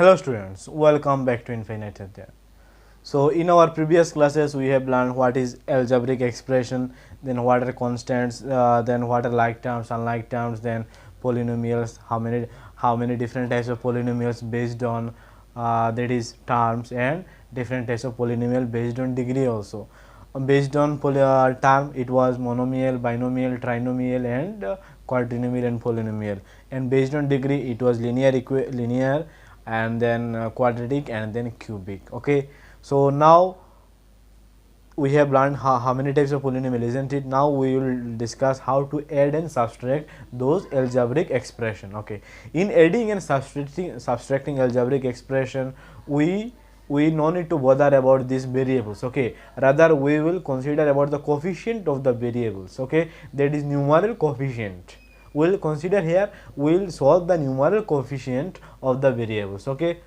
Hello students, welcome back to Infinite Adya. So in our previous classes we have learned what is algebraic expression, then what are constants, then what are like terms, unlike terms, then polynomials, how many different types of polynomials based on that is terms, and different types of polynomial based on degree also. Based on term it was monomial, binomial, trinomial, and quadrinomial and polynomial, and based on degree it was linear and then quadratic and then cubic. Okay, so now we have learned how many types of polynomial, isn't it? Now we will discuss how to add and subtract those algebraic expression. Okay, in adding and subtracting algebraic expression, we no need to bother about these variables. Okay, rather we will consider about the coefficient of the variables. Okay, that is numeral coefficient. We will consider here, we will solve the numeral coefficient of the variables. Okay,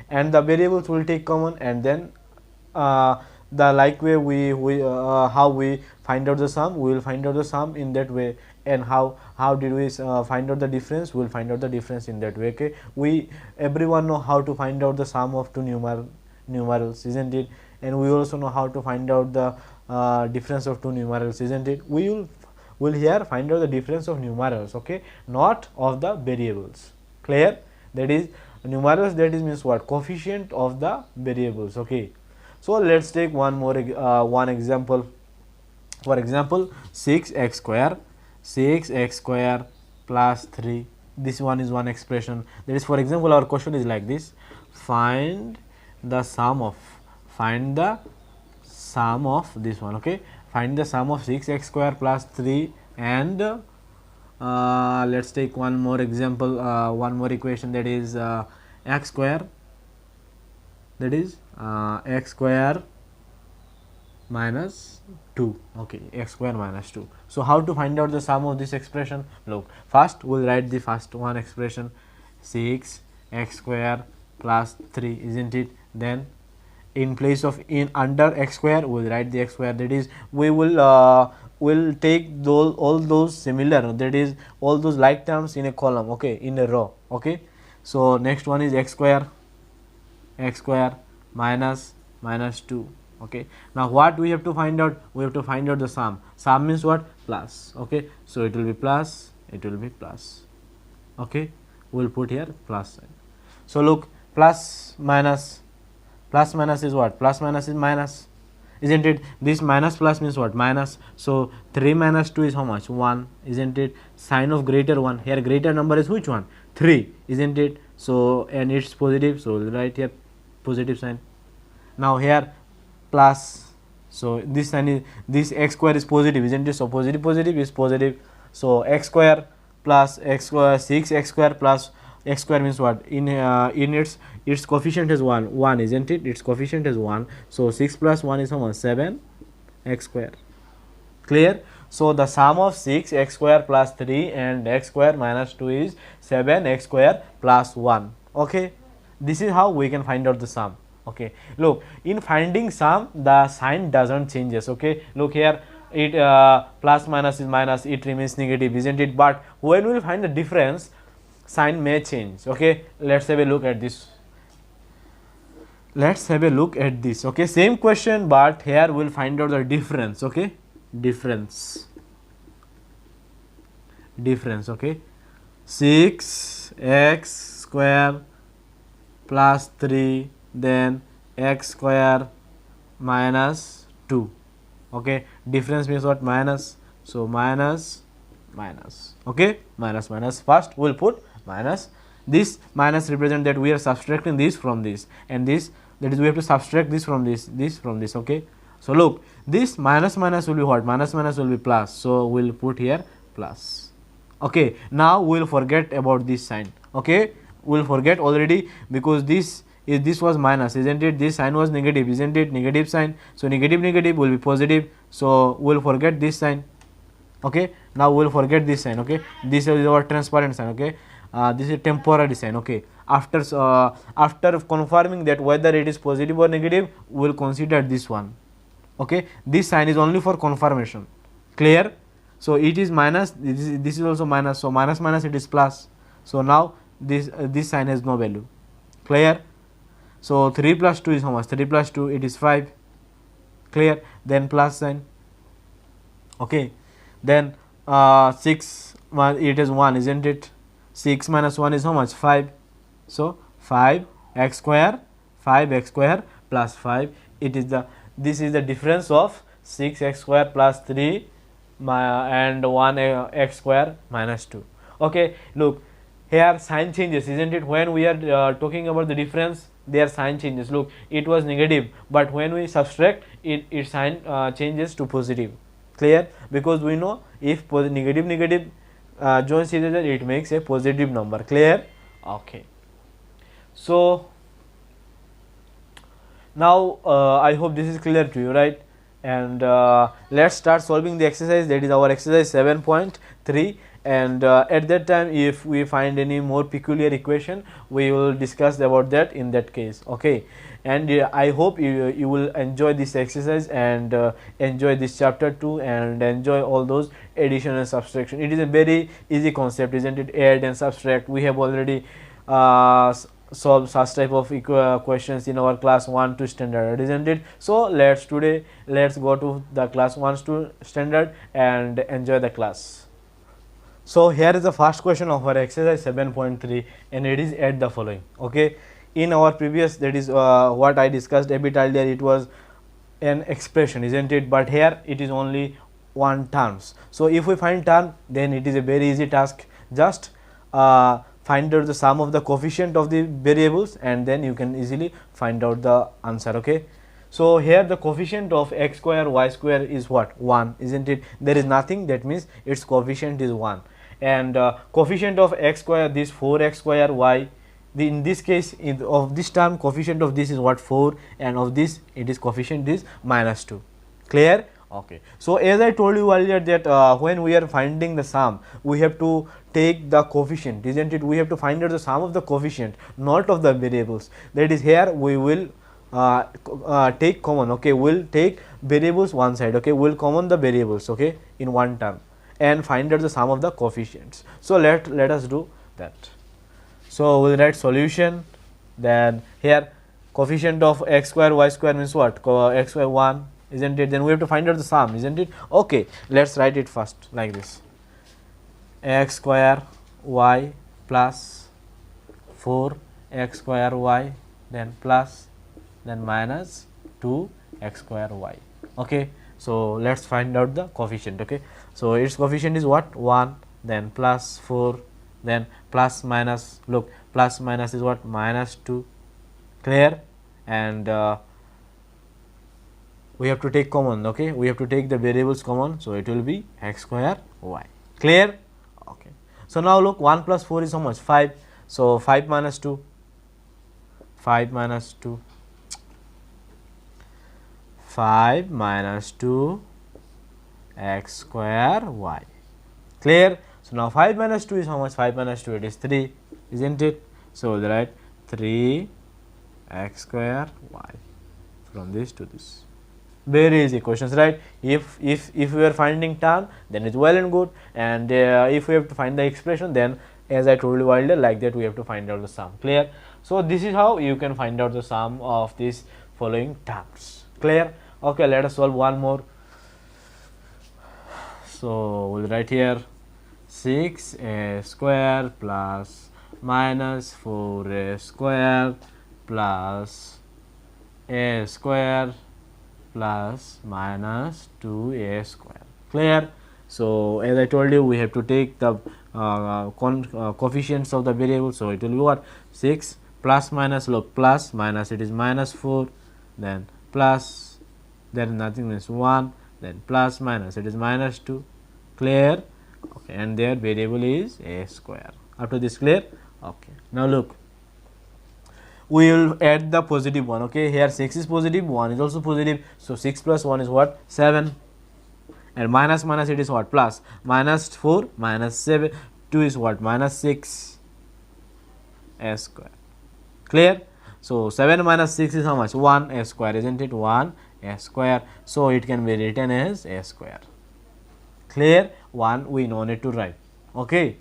and the variables will take common, and then the like way we how we find out the sum, we will find out the sum in that way, and how did we find out the difference, we will find out the difference in that way. Okay, we everyone know how to find out the sum of two numerals, isn't it? And we also know how to find out the difference of two numerals, isn't it? We will here find out the difference of numerals, okay, not of the variables. Clear? That is numerals, that is means what? Coefficient of the variables. Okay, so let's take one more one example. For example, 6x square plus 3, this one is one expression. That is, for example, our question is like this: find the sum of this one. Okay, find the sum of 6x square plus 3, and let's take one more example, one more equation, that is x square, that is x square minus 2. Okay, x square minus 2. So how to find out the sum of this expression? Look, first we will write the first one expression, 6x square plus 3, isn't it? Then in place of under x square we will write the x square, that is we will take those all those similar, that is all those like terms in a column, okay, in a row. Okay, so next one is x square minus 2. Okay, now what we have to find out? We have to find out the sum. Sum means what? Plus. Okay, so it will be plus, it will be plus. Okay, we will put here plus sign. So look, plus minus is what? Plus minus is minus, isn't it? This minus plus means what? Minus. So 3 minus 2 is how much? 1, isn't it? Sign of greater one. Here greater number is which one? 3, isn't it? So and it's positive, so we'll write here positive sign. Now here plus, so this sign is, this x square is positive, isn't it? So positive is positive. So x square plus x square, 6x square plus x square means what? In its coefficient is 1, isn't it? Its coefficient is 1. So 6 plus 1 is how much? 7x square. Clear? So the sum of 6x square plus 3 and x square minus 2 is 7x square plus 1. Okay, this is how we can find out the sum. Okay, look, in finding sum the sign doesn't changes. Okay, look here, it plus minus is minus, it remains negative, isn't it? But when we will find the difference, sign may change. Okay, let's have a look at this. Okay, same question, but here we'll find out the difference. Okay, difference. Okay, 6x square plus 3, then x square minus 2. Okay, difference means what? Minus. So minus. Okay, minus. First we will put minus. This minus represent that we are subtracting this from this, and this, that is we have to subtract this from this from this. Okay, so look, this minus will be what? Minus will be plus, so we will put here plus. Okay, now we will forget about this sign. Okay, we will forget already, because this was minus, isn't it? This sign was negative, isn't it? Negative sign. So negative will be positive, so we will forget this sign. Okay, now we will forget this sign. Okay, this is our transparent sign. Okay, this is temporary sign. Okay, after confirming that whether it is positive or negative, we will consider this one. Okay, this sign is only for confirmation. Clear? So it is minus, this is also minus, so minus it is plus. So now this sign has no value. clear. So 3 plus 2 is how much? 3 plus 2, it is 5, clear. Then plus sign, okay. Then 6, it is 1, isn't it? 6 minus 1 is how much? 5. So 5x square, 5x square plus 5, it is the, this is the difference of 6x square plus 3 and 1x square minus 2. Okay, look here sign changes, isn't it? When we are talking about the difference, their sign changes. Look, it was negative, but when we subtract it, its sign changes to positive, clear? Because we know if negative joins each other, it makes a positive number, clear? Okay, so now I hope this is clear to you, right? And let's start solving the exercise, that is our exercise 7.3. and at that time, if we find any more peculiar equation, we will discuss about that in that case, okay? And I hope you will enjoy this exercise and enjoy this chapter too, and enjoy all those addition and subtraction. It is a very easy concept, isn't it? Add and subtract, we have already solve such type of questions in our class 1 to standard, isn't it? So let's go to the class 1 to standard and enjoy the class. So here is the first question of our exercise 7.3, and it is add the following, okay? In our previous, that is what I discussed a bit earlier, it was an expression, isn't it? But here it is only one terms. So if we find term, then it is a very easy task. Just find out the sum of the coefficient of the variables, and then you can easily find out the answer, okay? So here the coefficient of x square y square is what? 1, isn't it? There is nothing, that means its coefficient is 1. And coefficient of x square, this 4x square y, in this case of this term, coefficient of this is what? 4, and of this, it is coefficient is minus 2, clear? Okay. So as I told you earlier that when we are finding the sum, we have to take the coefficient, isn't it? We have to find out the sum of the coefficient, not of the variables. That is, here we will take common, okay? We'll take variables one side, okay? We'll common the variables, okay, in one term, and find out the sum of the coefficients. So let us do that. So we'll write solution. Then here coefficient of x square y square means what? X square 1, isn't it? Then we have to find out the sum, isn't it? Okay, let's write it first like this: x square y plus 4 x square y, then plus, then minus 2 x square y. Okay, so let's find out the coefficient. Okay, so its coefficient is what? 1, then plus 4, then plus minus, look, plus minus is what? Minus 2, clear? And we have to take common, okay? We have to take the variables common, so it will be x square y, clear? Okay, so now look, 1 plus 4 is how much? 5. So 5 minus 2, 5 minus 2, 5 minus 2 x square y, clear? So now 5 minus 2 is how much? 5 minus 2, it is 3, isn't it? So we'll write 3 x square y from this to this. Very easy questions, right? If we are finding term, then it's well and good, and if we have to find the expression, then as I told you earlier, like that we have to find out the sum, clear? So this is how you can find out the sum of these following terms, clear? Okay, let us solve one more. So we'll write here 6a square plus minus 4a square plus a square plus minus 2a square, clear? So as I told you, we have to take the coefficients of the variable, so it will be what? 6 plus minus, look, plus minus, it is minus 4, then plus, there is nothing, means 1, then plus minus, it is minus 2, clear? Okay, and their variable is a square. Up to this, clear? Okay, now look, we will add the positive one, okay? Here 6 is positive, 1 is also positive, so 6 plus 1 is what? 7, and minus minus, it is what? Plus, minus 4 minus 7, 2 is what? Minus 6 a square, clear? So 7 minus 6 is how much? 1 a square, isn't it? 1 a square, so it can be written as a square, clear? 1 we no need to write, okay?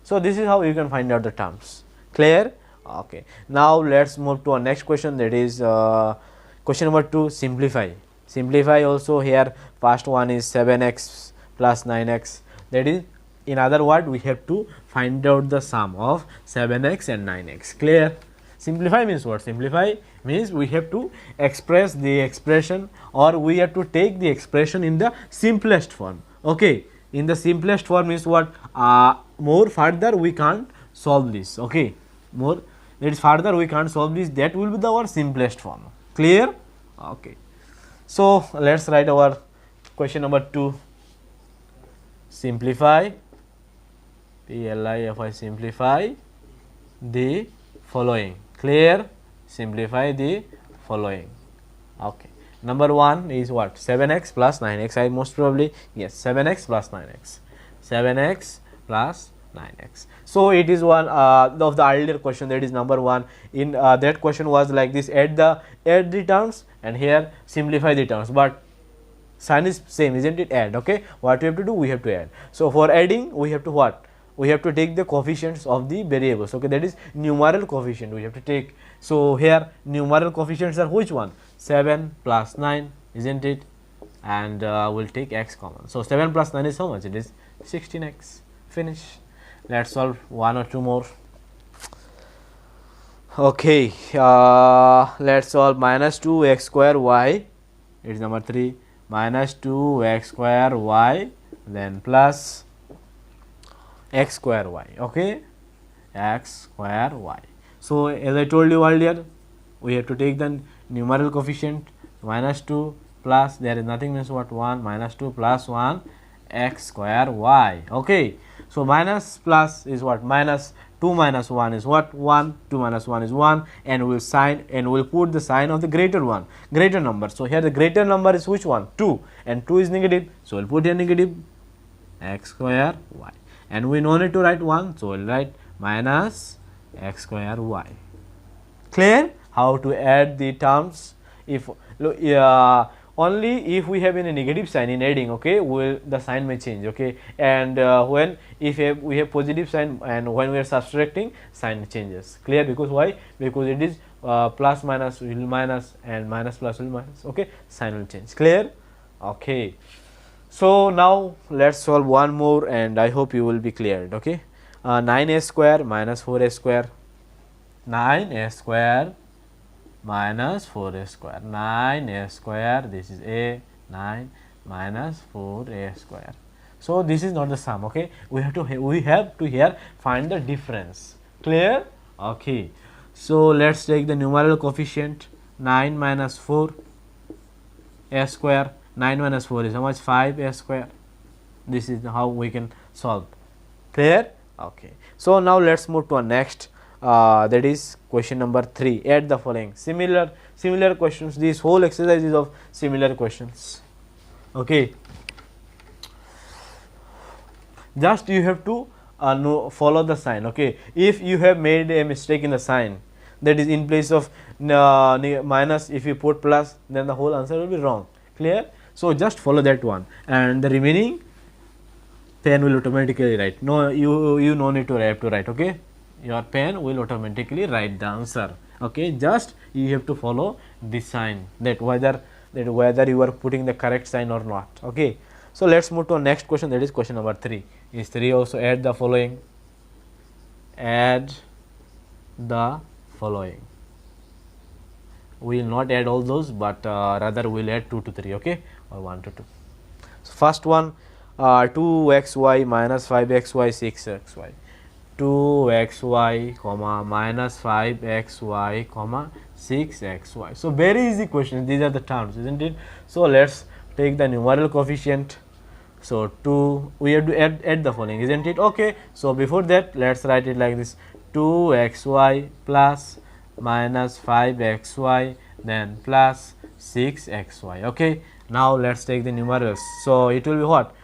So this is how you can find out the terms, clear? Okay, now let's move to our next question, that is question number 2, simplify. Simplify also here, first one is 7x plus 9x, that is, in other word, we have to find out the sum of 7x and 9x. Clear? Simplify means what? Simplify means we have to express the expression, or we have to take the expression in the simplest form. Okay, in the simplest form means what? More further we can't solve this. Okay, more, that is, further we can't solve this, that will be our simplest form. Clear? Okay, so let's write our question number 2. Simplify, PLIFI, simplify the following. Clear? Simplify the following. Okay, number 1 is what? 7x plus 9x. I most probably, yes, 7x plus 9x, 7x plus 9x. So it is one of the earlier question, that is number 1. In that question was like this: add the terms, and here simplify the terms, but sign is same, isn't it? Add. Okay, what we have to do? We have to add. So for adding, we have to what? We have to take the coefficients of the variables. Okay, that is numeral coefficient we have to take. So here numeral coefficients are which one? 7 plus 9, isn't it? And we'll take x common. So 7 plus 9 is how much? It is 16x. Finish. Let's solve one or two more. Okay, let's solve minus 2x square y. It is number 3. Minus 2x square y, then plus x square y. Okay, x square y. So as I told you earlier, we have to take the numeral coefficient, minus 2 plus, there is nothing, means what? 1, minus 2 plus 1 x square y. Okay, so minus plus is what? Minus 2 minus 1 is what? 1. 2 minus 1 is 1, and we will sign, and we will put the sign of the greater one, greater number. So here the greater number is which one? 2, and 2 is negative, so we will put here negative x square y, and we no need to write 1, so we will write minus x square y. Clear? How to add the terms? If only if we have any negative sign in adding, okay, the sign may change. Okay, and when if we have positive sign, and when we are subtracting, sign changes. Clear? Because why? Because it is plus minus will minus, and minus plus will minus. Okay, sign will change. Clear? Okay, so now let's solve one more, and I hope you will be cleared. Okay, 9a square minus 4a square, 9a square minus 4a square, 9a square, this is a, 9 minus 4a square. So this is not the sum. Okay, we have to here find the difference. Clear? Okay, so let's take the numeral coefficient. 9 minus 4 a square, 9 minus 4 is how much? 5a square. This is how we can solve. Clear? Okay, so now let's move to our next, that is question number 3. Add the following. Similar questions. This whole exercise is of similar questions. Okay, just you have to follow the sign. Okay, if you have made a mistake in the sign, that is in place of minus, if you put plus, then the whole answer will be wrong. Clear? So just follow that one, and the remaining pen will automatically write. No, you no need to write. Okay, your pen will automatically write the answer. Okay, just you have to follow this sign, that whether you are putting the correct sign or not. Okay, so let's move to our next question, that is question number 3. Is 3 also? Add the following. Add the following. We will not add all those, but rather we will add 2 to 3. Okay, or 1 to 2. So first one, 2xy minus 5xy 6xy. 2xy comma minus 5xy comma 6xy. So very easy question. These are the terms, isn't it? So let's take the numeral coefficient. So 2, we have to add the following, isn't it? Okay, so before that, let's write it like this: 2xy plus minus 5xy, then plus 6xy. Okay, now let's take the numerals. So it will be what?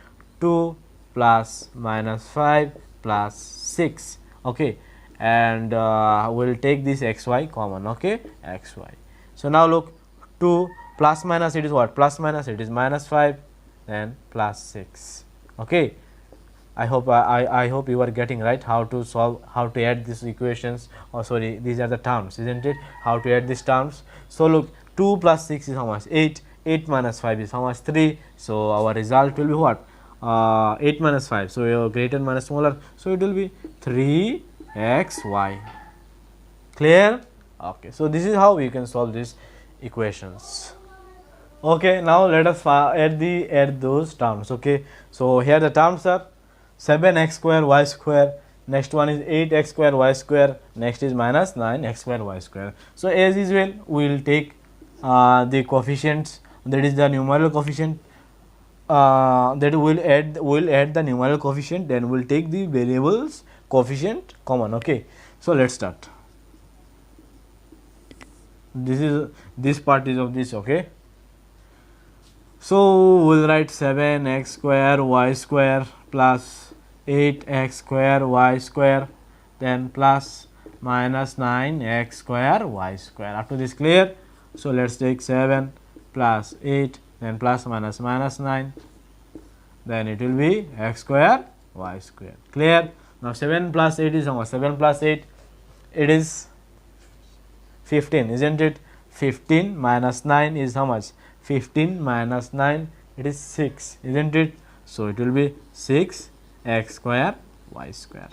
2 plus minus 5 plus 6. Okay, and we'll take this xy common. Okay, xy. So now look, 2 plus minus, it is what? Plus minus, it is minus 5, then plus 6. Okay, I hope you are getting right how to solve, how to add these equations, or sorry, these are the terms, isn't it? How to add these terms. So look, 2 plus 6 is how much? 8. 8 minus 5 is how much? 3. So our result will be what? 8 minus 5. So your greater minus smaller. So it will be 3xy. Clear? Okay. So this is how we can solve these equations. Okay. Now let us add those terms. Okay. So here the terms are 7x square y square. Next one is 8x square y square. Next is minus 9x square y square. So as usual, we will take the coefficients, that is the numerical coefficient, that will add the numerical coefficient, then we'll take the variables coefficient common. Okay. So let's start. This part is of this. Okay. So we'll write 7x square y square plus 8x square y square, then plus minus 9x square y square. Up to this clear? So let's take 7 plus 8, then plus minus minus 9, then it will be x square y square. Clear? Now 7 plus 8 is how much? 7 plus 8, it is 15, isn't it? 15 minus 9 is how much? 15 minus 9, it is 6, isn't it? So it will be 6 x square y square.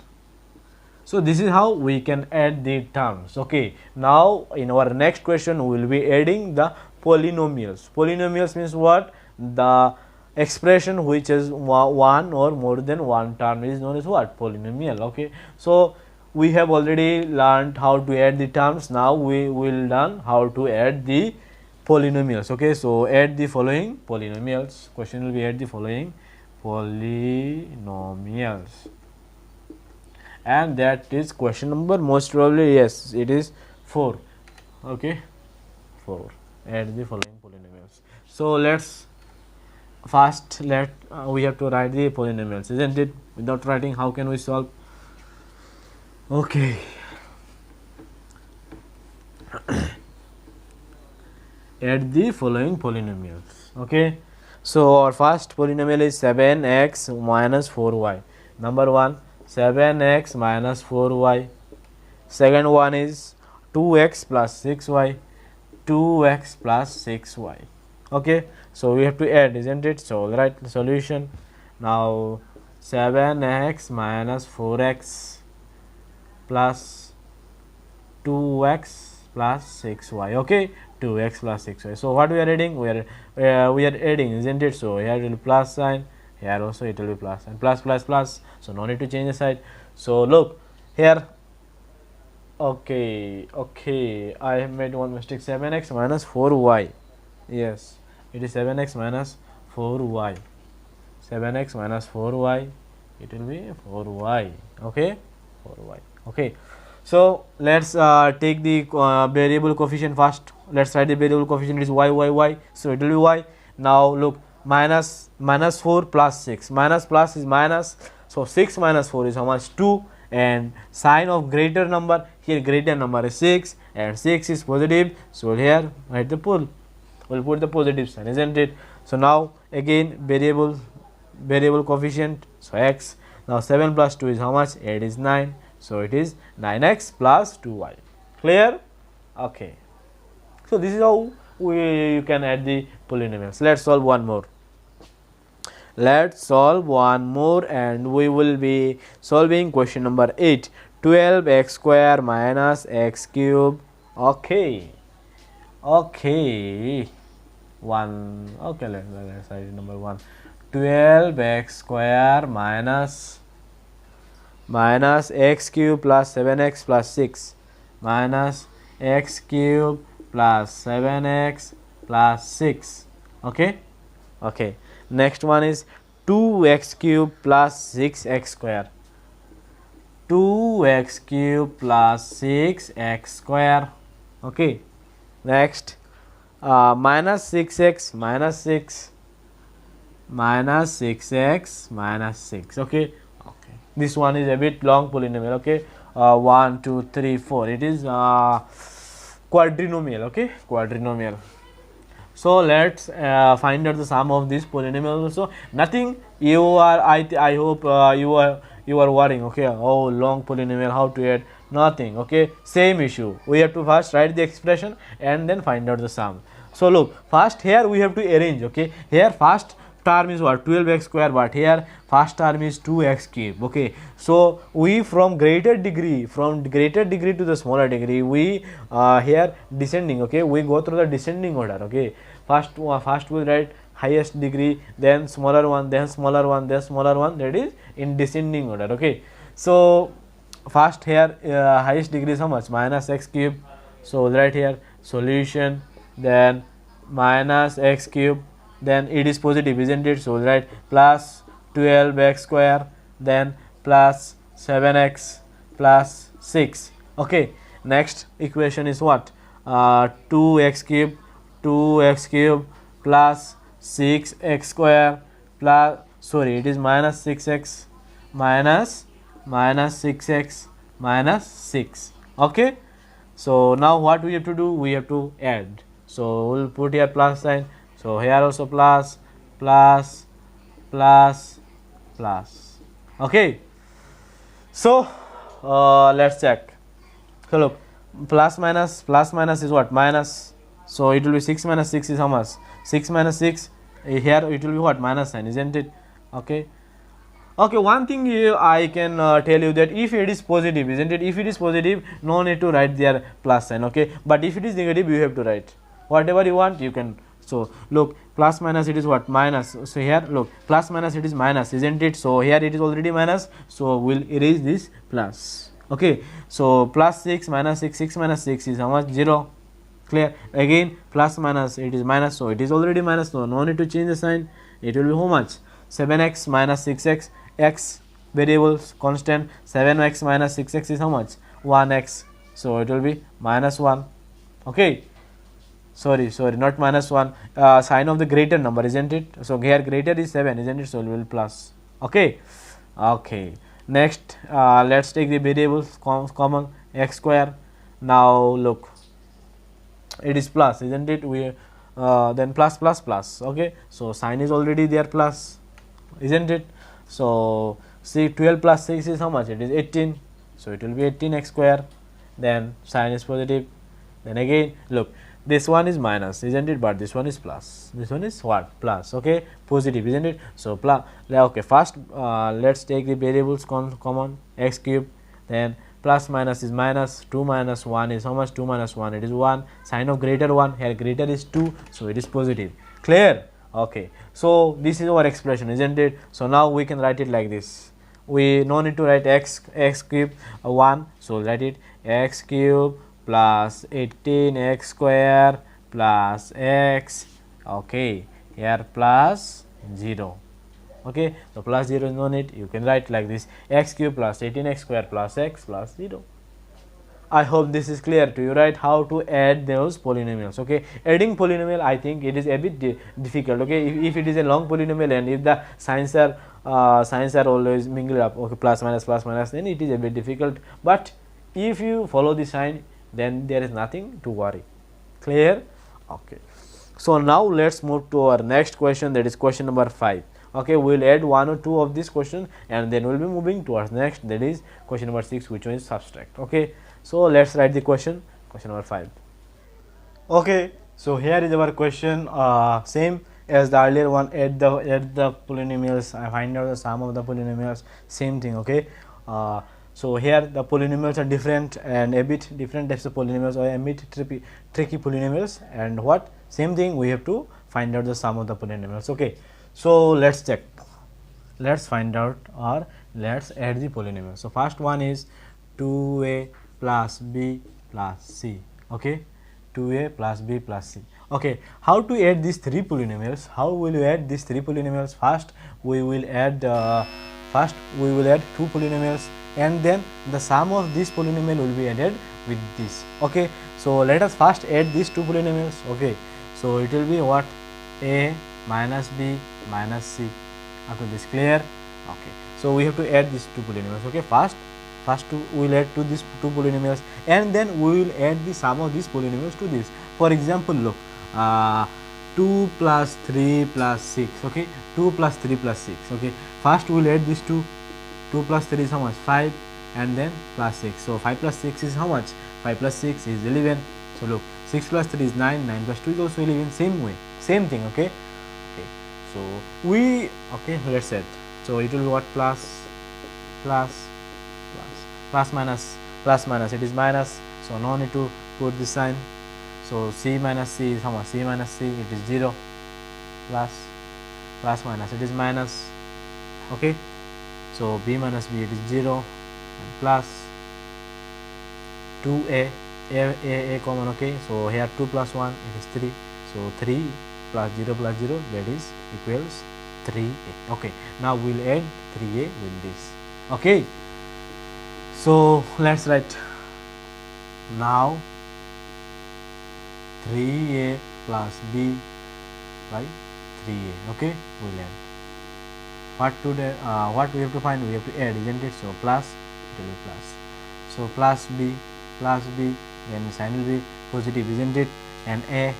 So this is how we can add the terms. Okay. Now in our next question we will be adding the polynomials. Polynomials means what? The expression which is one or more than one term is known as what? Polynomial. Okay. So we have already learned how to add the terms. Now we will learn how to add the polynomials. Okay. So add the following polynomials. Question will be add the following polynomials, and that is question number, most probably yes, it is 4. Okay, 4. Add the following polynomials. So let's first we have to write the polynomials, isn't it? Without writing, how can we solve? Okay. Add the following polynomials. Okay. So our first polynomial is 7x minus 4y. Number 1, 7x minus 4y. Second one is 2x plus 6y. 2x plus 6y. Okay. So we have to add, isn't it? So we'll write the solution. Now 7x minus 4x plus 2x plus 6y. Okay. 2x plus 6y. So what we are adding? We are adding, isn't it? So here it will be plus sign, here also it will be plus sign, plus plus plus. So no need to change the side. So look here. Okay, I have made one mistake. 7x minus 4y. Yes, it is 7x minus 4y. 7x minus 4y. It will be 4y. Okay, 4y. Okay. So let's take the variable coefficient first. Let's write the variable coefficient is y. So it will be y. Now look, minus 4 plus 6. Minus plus is minus. So 6 minus 4 is how much? 2. And sign of greater number, here greater number is 6 and 6 is positive. So here write the pull. We'll put the positive sign, isn't it? So now again variable coefficient. So x. Now 7 plus 2 is how much? 8 is 9. So it is 9x plus 2y. Clear? Okay. So this is how you can add the polynomials. Let's solve one more. And we will be solving question number 8. 12x square minus x cube. Okay. 1. Okay, let's write number 1. 12x square minus x cube plus 7x plus 6 minus x cube plus 7x plus 6. Okay. Next one is 2x cube plus 6x square. 2x cube plus 6x square. Okay. Next minus 6x minus 6 minus 6x minus 6. Okay. This one is a bit long polynomial. Okay. 1, 2, 3, 4. It is quadrinomial. Okay. Quadrinomial. So let's find out the sum of these polynomials. So nothing you are, I hope you are worrying, okay, oh long polynomial, how to add, nothing, okay, same issue. We have to first write the expression and then find out the sum. So look, first here we have to arrange, okay, here first term is what, 12x square, but here first term is 2x cube, okay. So we from greater degree to the smaller degree, we here descending, okay, we go through the descending order, okay. First we write highest degree, then smaller one, then smaller one, then smaller one, that is in descending order, okay. So first here highest degree is how much, minus x cube. So right here solution, then minus x cube, then it is positive, isn't it? So right, plus 12x square, then plus 7x plus 6, okay. Next equation is what, 2x cube plus 6x square plus, sorry, it is minus 6x minus 6x minus 6, okay. So now what we have to do, we have to add. So we'll put here plus sign. So here also plus, okay. So let's check. So look, plus minus is what, minus. So it will be 6 minus 6 is how much, 6 minus 6, here it will be what, minus sign, isn't it, okay. Okay, one thing I can tell you that if it is positive, isn't it, if it is positive, no need to write their plus sign, okay, but if it is negative, you have to write whatever you want, you can. So look, plus minus it is what, minus. So here look, plus minus it is minus, isn't it. So here it is already minus, so we'll erase this plus, okay. So plus 6 minus 6, 6 minus 6 is how much, 0, clear. Again plus minus it is minus, so it is already minus, so no need to change the sign. It will be how much, 7x minus 6x, x variables constant, 7x minus 6x is how much, 1x, so it will be minus 1, okay. Sorry, not minus 1, sign of the greater number, isn't it. So here greater is 7, isn't it, so it will be plus, okay. Next let's take the variables common, x square. Now look, it is plus, isn't it, we then plus, okay. So sign is already there, plus, isn't it. So see, 12 plus 6 is how much, it is 18, so it will be 18x square, then sign is positive, then again look, this one is minus, isn't it, but this one is plus, this one is what, plus, okay, positive, isn't it. So plus, okay, first let's take the variables common, x cube, then plus minus is minus, 2 minus 1 is how much, 2 minus 1, it is 1, sign of greater one, here greater is 2, so it is positive, clear, okay. So this is our expression, isn't it. So now we can write it like this, we no need to write x cube 1, so write it x cube plus 18x square plus x, okay, here plus 0, okay. So plus 0 is no need, you can write like this, x cube plus 18x square plus x plus 0. I hope this is clear to you, right, how to add those polynomials, okay. Adding polynomial, I think it is a bit difficult, okay. If it is a long polynomial and if the signs are always mingled up, okay, plus minus, then it is a bit difficult, but if you follow the sign, then there is nothing to worry, clear, okay. So now let's move to our next question, that is question number 5, okay. We will add 1 or 2 of this question and then we will be moving towards next, that is question number 6, which one is subtract, okay. So let's write the question number 5, okay. So here is our question, same as the earlier one, add the polynomials, I find out the sum of the polynomials, same thing, okay. So here the polynomials are different and a bit different types of polynomials or a bit tricky polynomials, and what, same thing, we have to find out the sum of the polynomials, okay. So let's check, let's find out or let's add the polynomials. So first one is 2a plus b plus c, okay, 2a plus b plus c, okay. How to add these three polynomials, how will you add these three polynomials? First we will add 2 polynomials and then the sum of this polynomial will be added with this, okay. So let us first add these 2 polynomials, okay. So it will be what, a minus b minus c, after this, clear, okay. So we have to add these 2 polynomials, okay. First we will add to these 2 polynomials and then we will add the sum of these polynomials to this. For example, look, 2 plus 3 plus 6. Okay, 2 plus 3 plus 6. Okay, first we will add these two. 2 plus 3 is how much? 5, and then plus 6. So 5 plus 6 is how much? 5 plus 6 is 11. So look, 6 plus 3 is 9, 9 plus 2 is also 11. Same way, same thing. Okay, okay. So we, okay, let's set. So it will be what? Plus minus, plus minus. It is minus. So no need to put this sign. So c minus c is how much? C minus c, it is 0. Plus minus, it is minus. Okay. So b minus b, it is 0, and plus 2a, a common. Okay, so here 2 plus 1, it is 3. So 3 plus 0 plus 0, that is equals 3a. Okay, now we'll add 3a with this. Okay, so let's write now 3a plus b by 3a. Okay, we'll add. What we have to find? We have to add, isn't it? So plus, it will be plus. So plus b, then sign will be positive, isn't it? And a,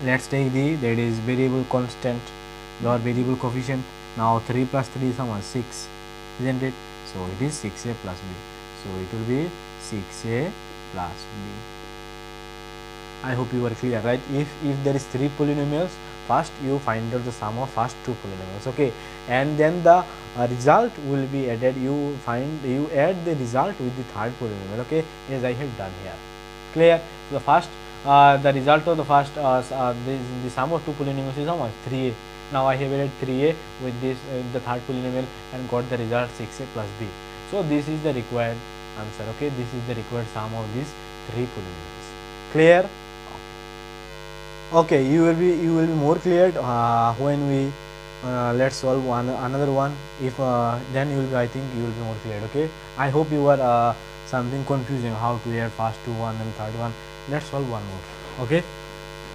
let's take the, that is variable constant, your variable coefficient. Now 3 plus 3 is how much? 6, isn't it? So it is 6a plus b. So it will be 6a plus b. I hope you are clear, right? If there is 3 polynomials, first you find out the sum of first 2 polynomials. Okay, and then the result will be added. You add the result with the third polynomial. Okay, as I have done here. Clear? So the first, the result of the first, the sum of 2 polynomials is how much? 3a. Now I have added 3a with this the third polynomial and got the result 6a plus b. So this is the required answer. Okay, this is the required sum of these 3 polynomials. Clear? Okay, you will be more clear when we let's solve another one. If then you will be, I think you will be more clear. Okay, I hope you are something confusing how to add first 2 one and third one. Let's solve one more. Okay,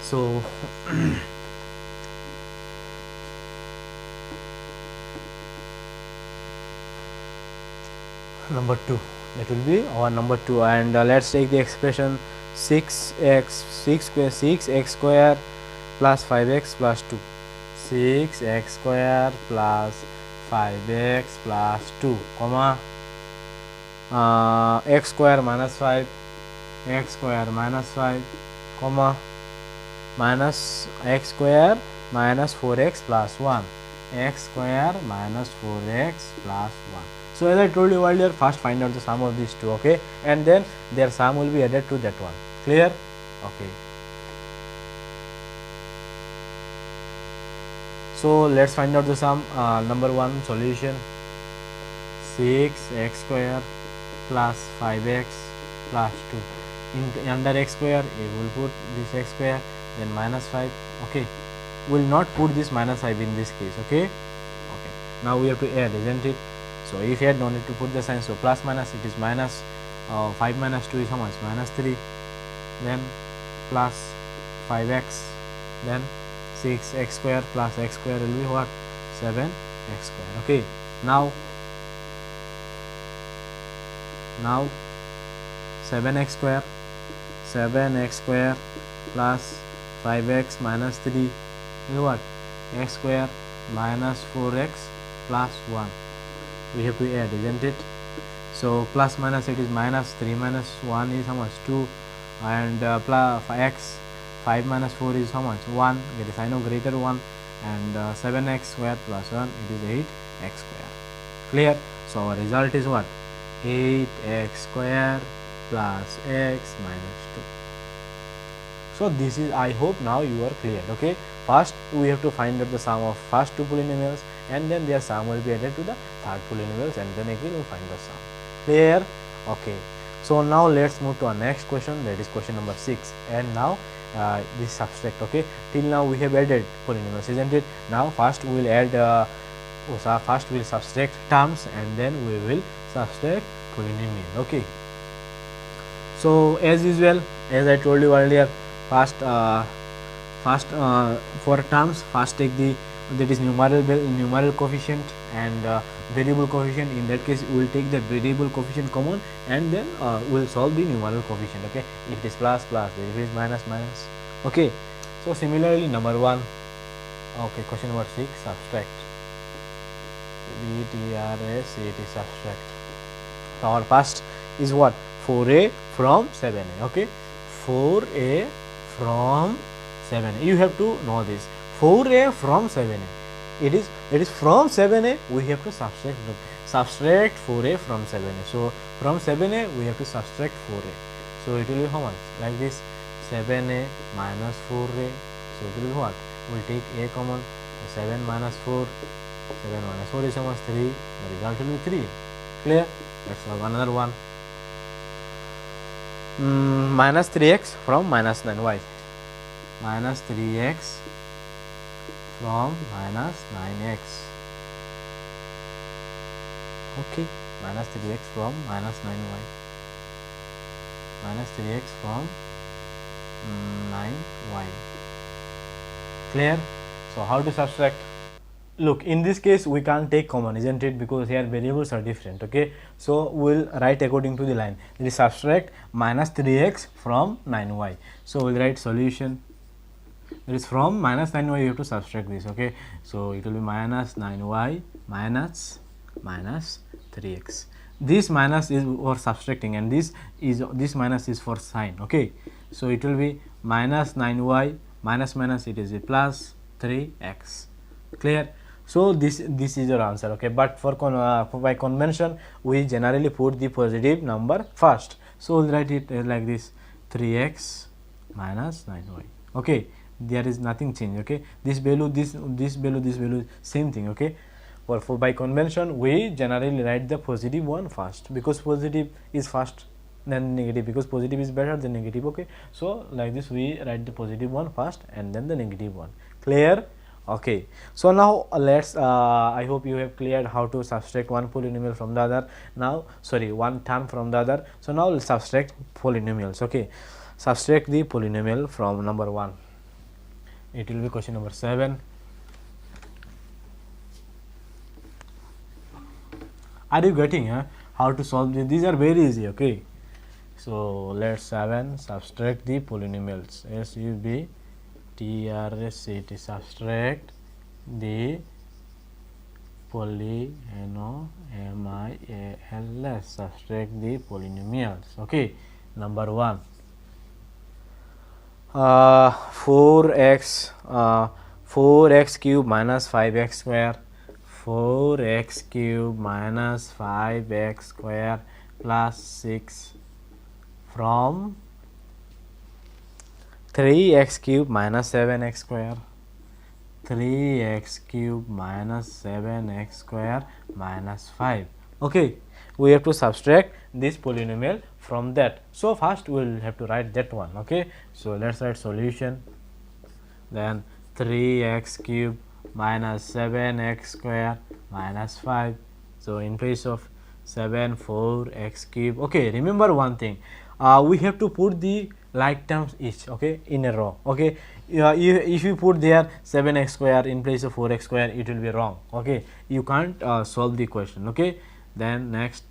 so number 2, that will be our number 2, and let's take the expression 6x square plus 5x plus 2. 6x square plus 5x plus 2, comma x square minus 5, x square minus 5, comma minus x square minus 4x plus 1, x square minus 4x plus 1. So as I told you earlier, first find out the sum of these two. Okay, and then their sum will be added to that one. Clear? Okay. So let's find out the sum. Number 1 solution: 6x square plus 5x plus 2. Under x square, you will put this x square, then minus 5. Okay, we will not put this minus 5 in this case. Okay. Okay. Now we have to add, isn't it? So if you add, no need to put the sign. So plus minus, it is minus 5 minus 2 is how much? Minus 3. Then plus 5x, then 6x square plus x square will be what? 7x square. Okay, now 7x square plus 5x minus 3 is what? X square minus 4x plus 1. We have to add, isn't it? So plus minus, it is minus 3 minus 1 is how much? 2, and plus x, 5 minus 4 is how much? 1. Get the sign of greater 1, and 7x square plus 1, it is 8x square. Clear? So our result is what? 8x square plus x minus 2. So this is, I hope now you are clear. Okay, first we have to find out the sum of first 2 polynomials, and then their sum will be added to the third polynomials, and then again we will find the sum. Clear? Okay, so now let's move to our next question, that is question number 6. And now this subtract. Okay, till now we have added polynomials, isn't it? Now first we will add first we will subtract terms, and then we will subtract polynomial. Okay, so as usual, as I told you earlier, first for terms, first take the, that is numeral coefficient and variable coefficient. In that case, we will take the variable coefficient common, and then we will solve the numeral coefficient. Okay, if it is plus plus, if it is minus minus. Okay, So similarly number 1, okay, question number 6, subtract. BTRACT, subtract. So our first is what? 4a from 7a. Okay, 4a from 7a. You have to know this. 4a from 7a. It is from 7a. We have to subtract. Subtract 4a from 7a. So from 7a we have to subtract 4a. So it will be how much? Like this, 7a minus 4a. So it will be what? We'll take a common. 7 minus 4. 7 minus 4 is how much? 3. The result will be 3. Clear? Let's solve another one. Minus 3x from minus 9y. Minus 3x from minus 9x. Okay, minus 3x from minus 9y. Minus 3x from 9y. Clear? So how to subtract? Look, in this case we can't take common, isn't it, because here variables are different. Okay, so we'll write according to the line. It is subtract minus 3x from 9y. So we'll write solution. It is from minus 9y, you have to subtract this. Okay, so it will be minus 9y minus 3x. This minus is for subtracting, and this minus is for sign. Okay, so it will be minus 9y minus it is a plus 3x. Clear? So this is your answer. Okay, but for by convention we generally put the positive number first. So we'll write it like this, 3x minus 9y. Okay, there is nothing change. Okay, this value, this value, same thing. Okay, for by convention we generally write the positive one first, because positive is first then negative, because positive is better than negative. Okay, so like this we write the positive one first and then the negative one. Clear? Okay, so now let's I hope you have cleared how to subtract one polynomial from the other. Now one term from the other. So now we'll subtract polynomials. Okay, subtract the polynomial from number 1. It will be question number 7. Are you getting how to solve this? These are very easy. Okay, so let's 7, subtract the polynomials. SUBTRACT, subtract the polynomials, subtract the polynomials. Okay, number 1, 4x cube minus 5x square. 4x cube minus 5x square plus 6 from 3x cube minus 7x square. 3x cube minus 7x square minus 5. Okay, we have to subtract this polynomial from that. So first we will have to write that one. Okay, so let's write solution. Then 3x cube minus 7x square minus 5. So in place of 7, 4x cube. Okay, remember one thing, we have to put the like terms each, okay, in a row. Okay, if you put there 7x square in place of 4x square, it will be wrong. Okay, you can't solve the question. Okay, then next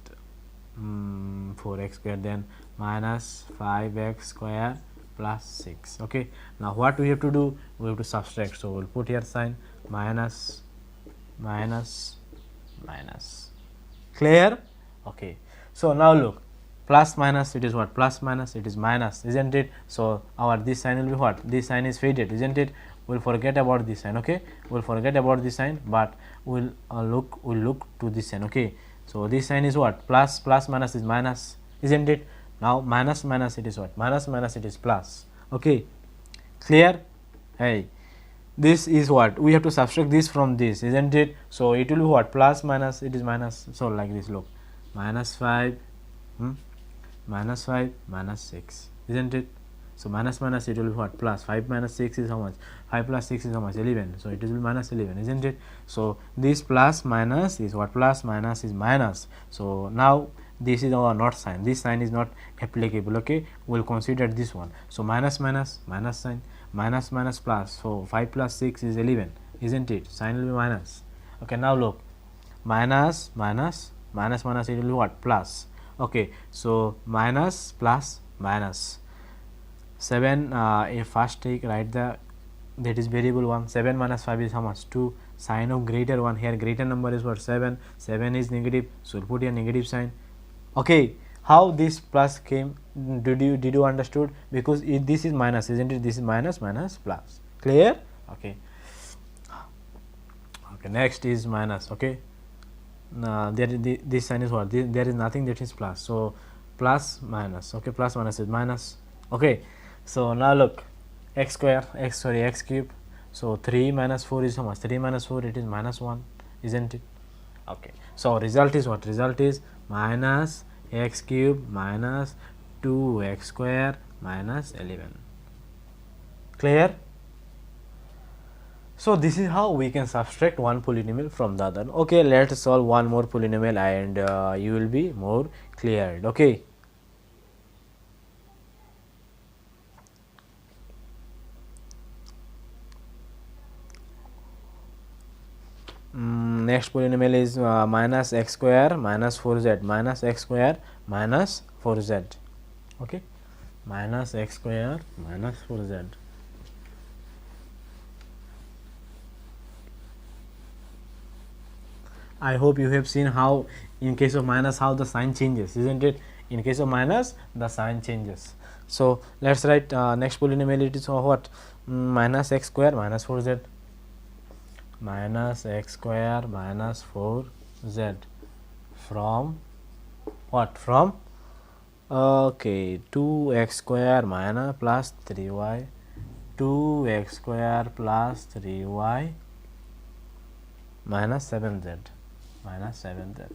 4x square, then minus 5x square plus 6. Okay, now what we have to do, we have to subtract. So we'll put here sign minus. Clear? Okay, so now look, plus minus, it is what? Plus minus, it is minus, isn't it? So our this sign will be what? This sign is faded, isn't it? We'll forget about this sign. Okay, we'll forget about this sign, but we'll look to this sign. Okay, so this sign is what? Plus minus is minus, isn't it? Now minus it is what? Minus it is plus. Okay, clear? Hey, this is what? We have to subtract this from this, isn't it? So it will be what? Plus minus, it is minus. So like this, look, minus 5 minus 6, isn't it? So minus it will be what? Plus 5 minus 6 is how much? 5 plus 6 is how much? 11. So it will be minus 11, isn't it? So this plus minus is what? Plus minus is minus. So now this is our not sign. This sign is not applicable. Okay, we'll consider this one. So minus sign, minus plus. So 5 plus 6 is 11, isn't it? Sign will be minus. Okay, now look, minus, it will be what? Plus. Okay, so minus plus minus 7. First write the that is variable 1. 7 minus 5 is how much? 2. Sign of greater 1, here greater number is what? 7. 7 is negative, so we'll put here negative sign. Okay, how this plus came? Did you understood? Because this is minus, isn't it? This is minus, minus, plus. Clear? Okay. Okay, next is minus. Okay, this sign is what? There is nothing that is plus, so plus minus. Okay, plus minus is minus. Okay, so now look, x square, x cube. So 3 minus 4 is how much? 3 minus 4, it is minus 1, isn't it? Okay, so result is what? Result is minus x cube minus 2x square minus 11. Clear? So this is how we can subtract one polynomial from the other. Okay, let's solve one more polynomial and you will be more cleared. Okay. Next polynomial is minus x square minus 4z, minus x square minus 4z. Okay, minus x square minus 4z. I hope you have seen how in case of minus how the sign changes, isn't it? In case of minus the sign changes. So let's write next polynomial. It is what? Minus x square minus 4z, minus x square minus 4z from what? From okay, 2x square minus plus 3y, 2x square plus 3y minus 7z, minus 7z.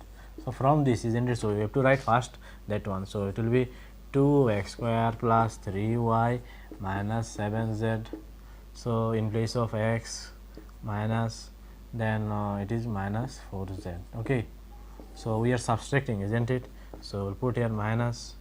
So from this, isn't it? So we have to write first that one. So it will be 2x square plus 3y minus 7z. So in place of x minus, then it is minus 4z. Okay, so we are subtracting, isn't it? So we'll put here minus,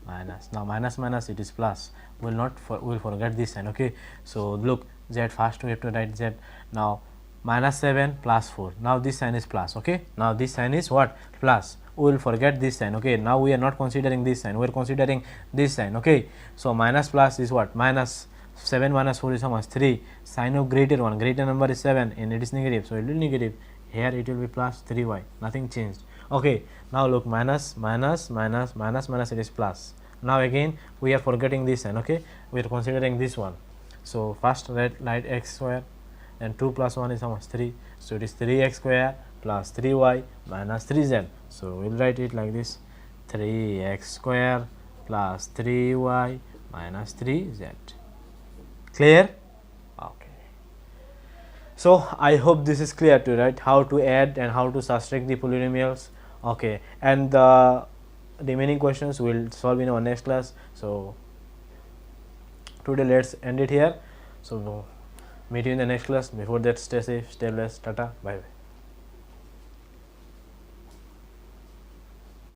minus. Now minus minus, it is plus. We'll forget this sign. Okay, so look, z first we have to write z. Now minus 7 plus 4. Now this sign is plus. Okay, now this sign is what? Plus. We will forget this sign. Okay, now we are not considering this sign, we are considering this sign. Okay, so minus plus is what? Minus 7 minus 4 is how much? 3. Sign of greater one, greater number is 7 and it is negative, so it will be negative. Here it will be plus 3y, nothing changed. Okay, now look, minus minus minus minus minus, it is plus. Now again we are forgetting this sign. Okay, we are considering this one. So first write x square, and 2 plus 1 is how much? 3. So it is 3x square plus 3y minus 3z. So we will write it like this: 3x square plus 3y minus 3z. Clear? Okay. So I hope this is clear to you, right? How to add and how to subtract the polynomials. Okay, and the remaining questions we will solve in our next class. So today let's end it here. So meet you in the next class. Before that, stay safe, stay blessed. Tata, bye bye.